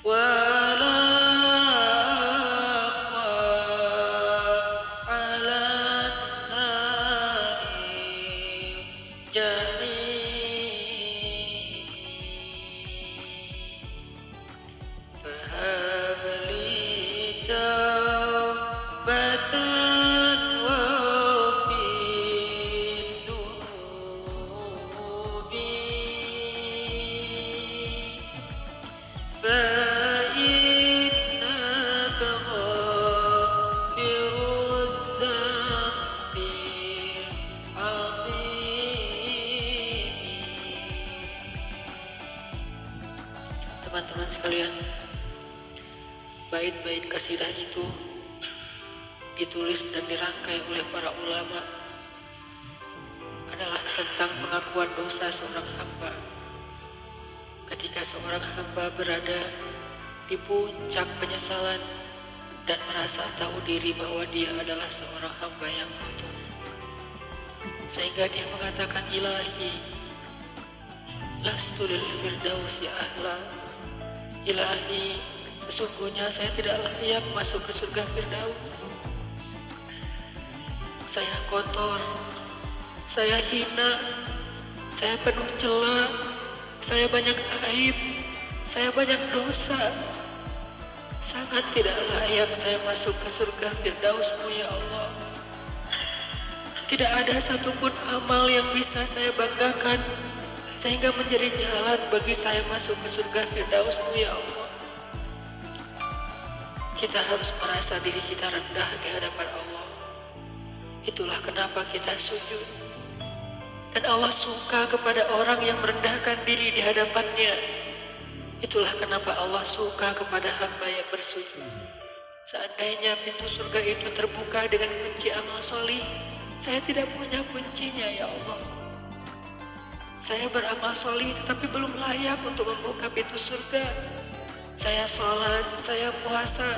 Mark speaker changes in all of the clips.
Speaker 1: ولا أقوى على النار الجحيم فهب لي توبة واغفر ذنوبي فإنك غافر الذنب العظيم. Teman-teman sekalian, bait-bait kasidah itu ditulis dan dirangkai oleh para ulama adalah tentang pengakuan dosa seorang hamba. Ketika seorang hamba berada di puncak penyesalan dan merasa tahu diri bahwa dia adalah seorang hamba yang kotor, sehingga dia mengatakan, Ilahi, lastu lil firdausi ahla. Ilahi, sesungguhnya saya tidak layak masuk ke surga Firdaus. Saya kotor, saya hina, saya penuh cela, saya banyak aib, saya banyak dosa. Sangat tidak layak saya masuk ke surga Firdaus-Mu ya Allah. Tidak ada satupun amal yang bisa saya banggakan sehingga menjadi jalan bagi saya masuk ke surga Firdaus-Mu ya Allah. Kita harus merasa diri kita rendah di hadapan Allah. Itulah kenapa kita sujud. Dan Allah suka kepada orang yang merendahkan diri di hadapannya. Itulah kenapa Allah suka kepada hamba yang bersujud. Seandainya pintu surga itu terbuka dengan kunci amal solih, saya tidak punya kuncinya ya Allah. Saya beramal solih tetapi belum layak untuk membuka pintu surga. Saya sholat, saya puasa,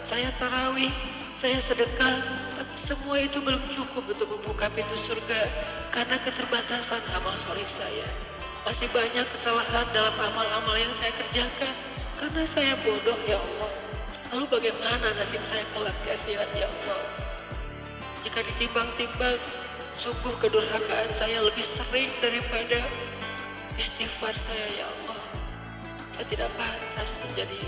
Speaker 1: saya tarawih, saya sedekah, tapi semua itu belum cukup untuk membuka pintu surga karena keterbatasan amal soleh saya. Masih banyak kesalahan dalam amal-amal yang saya kerjakan karena saya bodoh ya Allah. Lalu bagaimana nasib saya kelak di akhirat ya Allah? Jika ditimbang-timbang, sungguh kedurhakaan saya lebih sering daripada istighfar saya ya Allah. Saya tidak pantas menjadi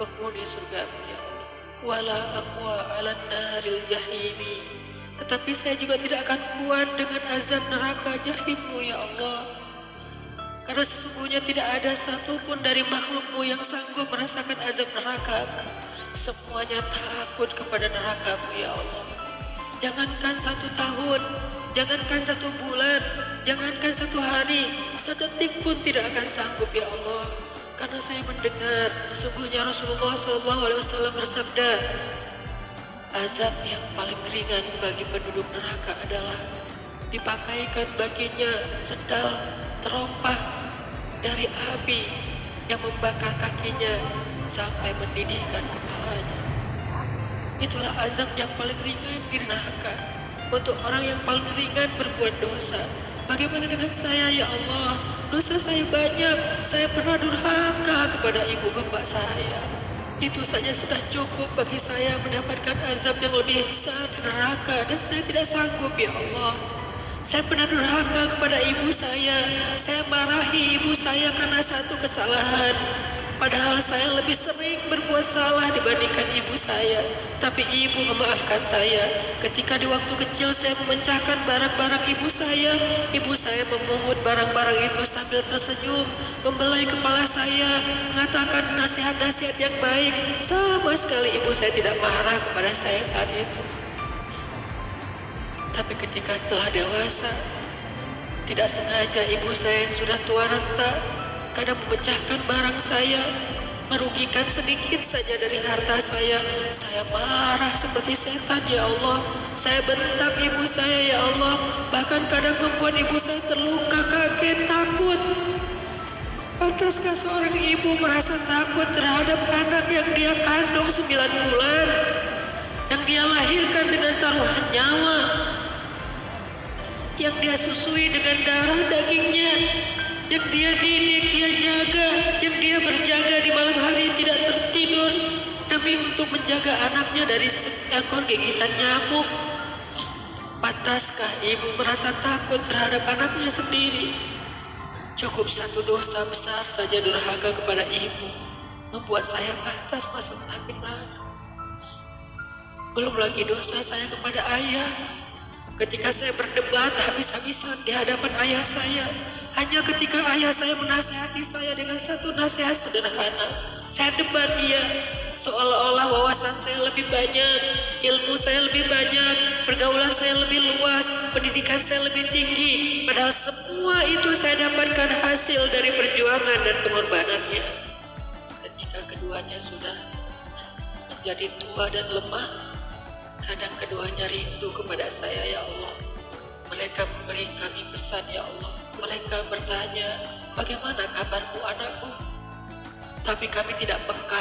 Speaker 1: penghuni surga-Mu ya Allah. Wala aqwa 'alan naril jahimi. Tetapi saya juga tidak akan kuat dengan azab neraka jahim-Mu ya Allah. Karena sesungguhnya tidak ada satupun dari makhluk-Mu yang sanggup merasakan azab neraka. Semuanya takut kepada neraka-Mu ya Allah. Jangankan 1 tahun, jangankan 1 bulan, jangankan 1 hari, sedetik pun tidak akan sanggup ya Allah. Karena saya mendengar sesungguhnya Rasulullah SAW bersabda, azab yang paling ringan bagi penduduk neraka adalah dipakaikan baginya sendal terompah dari api yang membakar kakinya sampai mendidihkan kepalanya. Itulah azab yang paling ringan di neraka untuk orang yang paling ringan berbuat dosa. Bagaimana dengan saya ya Allah? Dosa saya banyak. Saya pernah durhaka kepada ibu bapak saya. Itu saja sudah cukup bagi saya mendapatkan azab yang lebih besar di neraka, dan saya tidak sanggup ya Allah. Saya pernah durhaka kepada ibu saya. Saya marahi ibu saya karena satu kesalahan. Padahal saya lebih sering berbuat salah dibandingkan ibu saya. Tapi ibu memaafkan saya. Ketika di waktu kecil saya memecahkan barang-barang ibu saya memungut barang-barang itu sambil tersenyum, membelai kepala saya, mengatakan nasihat-nasihat yang baik. Sama sekali ibu saya tidak marah kepada saya saat itu. Tapi ketika telah dewasa, tidak sengaja ibu saya yang sudah tua renta kadang memecahkan barang saya, merugikan sedikit saja dari harta saya marah seperti setan ya Allah. Saya bentak ibu saya ya Allah, bahkan kadang membuat ibu saya terluka, kaget, takut. Pantaskah seorang ibu merasa takut terhadap anak yang dia kandung 9 bulan, yang dia lahirkan dengan taruhan nyawa? yang dia susui dengan darah dagingnya, yang dia didik, dia jaga, yang dia berjaga di malam hari tidak tertidur demi untuk menjaga anaknya dari seekor gigitan nyamuk. Pantaskah ibu merasa takut terhadap anaknya sendiri? Cukup satu dosa besar saja durhaka kepada ibu membuat saya pantas masuk api neraka. Belum lagi dosa saya kepada ayah. Ketika saya berdebat habis-habisan di hadapan ayah saya, hanya ketika ayah saya menasihati saya dengan satu nasihat sederhana, saya debat dia, seolah-olah wawasan saya lebih banyak, ilmu saya lebih banyak, pergaulan saya lebih luas, pendidikan saya lebih tinggi, padahal semua itu saya dapatkan hasil dari perjuangan dan pengorbanannya. Ketika keduanya sudah menjadi tua dan lemah, kadang keduanya rindu kepada saya, ya Allah. Mereka memberi kami pesan, ya Allah. Mereka bertanya, bagaimana kabarmu anakku? Tapi kami tidak peka.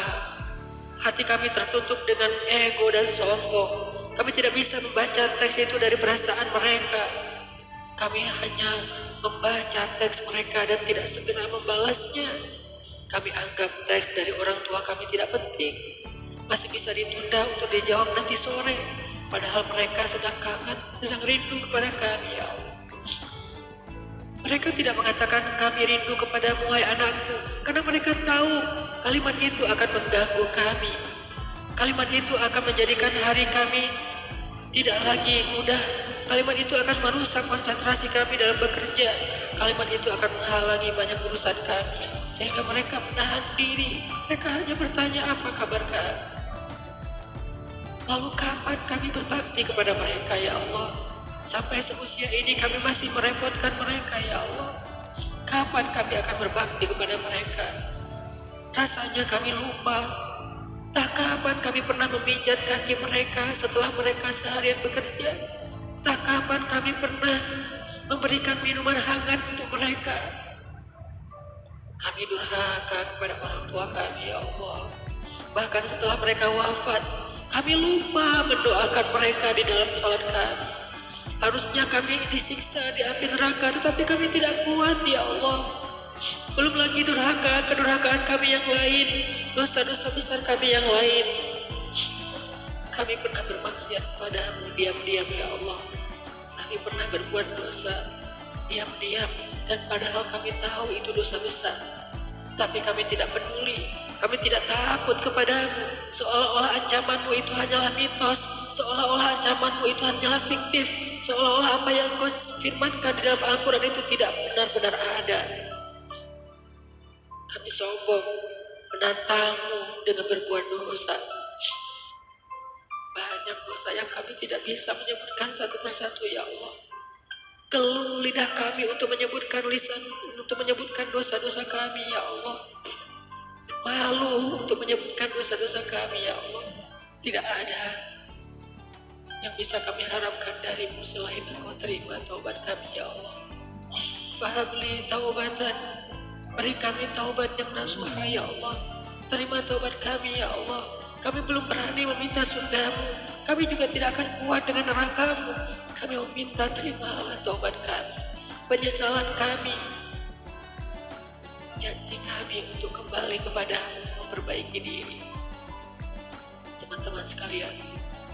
Speaker 1: Hati kami tertutup dengan ego dan sombong. Kami tidak bisa membaca teks itu dari perasaan mereka. Kami hanya membaca teks mereka dan tidak segera membalasnya. Kami anggap teks dari orang tua kami tidak penting. Masih bisa ditunda untuk dijawab nanti sore. Padahal mereka sedang kangen, sedang rindu kepada kami, ya Allah. Mereka tidak mengatakan kami rindu kepadamu, wahai anakku, karena mereka tahu kalimat itu akan mengganggu kami. Kalimat itu akan menjadikan hari kami tidak lagi mudah. Kalimat itu akan merusak konsentrasi kami dalam bekerja. Kalimat itu akan menghalangi banyak urusan kami. Sehingga mereka menahan diri. Mereka hanya bertanya, apa kabar kami? Lalu kapan kami berbakti kepada mereka, ya Allah? Sampai seusia ini kami masih merepotkan mereka, ya Allah. Kapan kami akan berbakti kepada mereka? Rasanya kami lupa. Tak kapan kami pernah memijat kaki mereka setelah mereka seharian bekerja. Tak kapan kami pernah memberikan minuman hangat untuk mereka. Kami durhaka kepada orang tua kami, ya Allah. Bahkan setelah mereka wafat, kami lupa mendoakan mereka di dalam sholat kami. Harusnya kami disiksa di api neraka, tetapi kami tidak kuat, ya Allah. Belum lagi kedurhakaan kami yang lain, dosa-dosa besar kami yang lain. Kami pernah bermaksiat kepadamu diam-diam, ya Allah. Kami pernah berbuat dosa diam-diam, dan padahal kami tahu itu dosa besar. Tapi kami tidak peduli. Kami tidak takut kepadamu, seolah-olah ancamanmu itu hanyalah mitos, seolah-olah ancamanmu itu hanyalah fiktif, seolah-olah apa yang kau firmankan di dalam Al-Quran itu tidak benar-benar ada. Kami sombong, menantangmu dengan berbuat dosa. Banyak dosa yang kami tidak bisa menyebutkan satu persatu, ya Allah. Keluh lidah kami untuk menyebutkan dosa-dosa kami, ya Allah. Malu untuk menyebutkan dosa-dosa kami, ya Allah. Tidak ada yang bisa kami harapkan darimu selain Engkau terima taubat kami, ya Allah. Fahabli taubatan, beri kami taubat yang nasuha, ya Allah. Terima taubat kami, ya Allah. Kami belum berani meminta surgamu. Kami juga tidak akan kuat dengan nerakamu. Kami meminta terimalah taubat kami, penyesalan kami, janji kami untuk kembali kepadamu, memperbaiki diri. Teman-teman sekalian,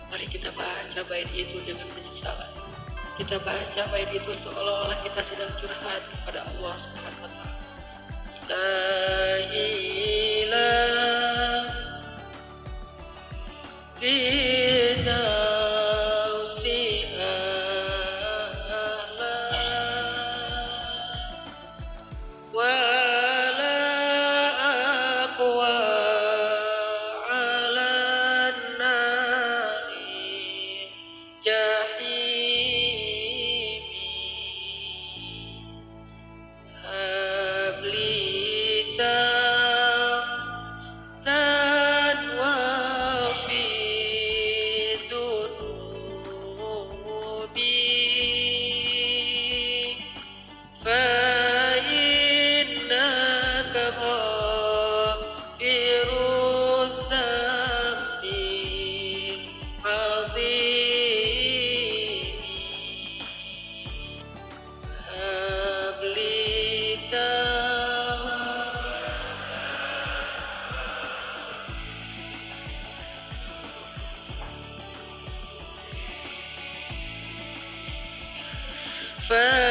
Speaker 1: mari kita baca bait itu dengan penyesalan. Kita baca bait itu seolah-olah kita sedang curhat kepada Allah Subhanahu wa Ta'ala. Ilahi las fidausi ahla wala aqwa ala nari jahimi hablita dan wafi dunubi fa innaka ghafirudz dzambi azim. فاتحة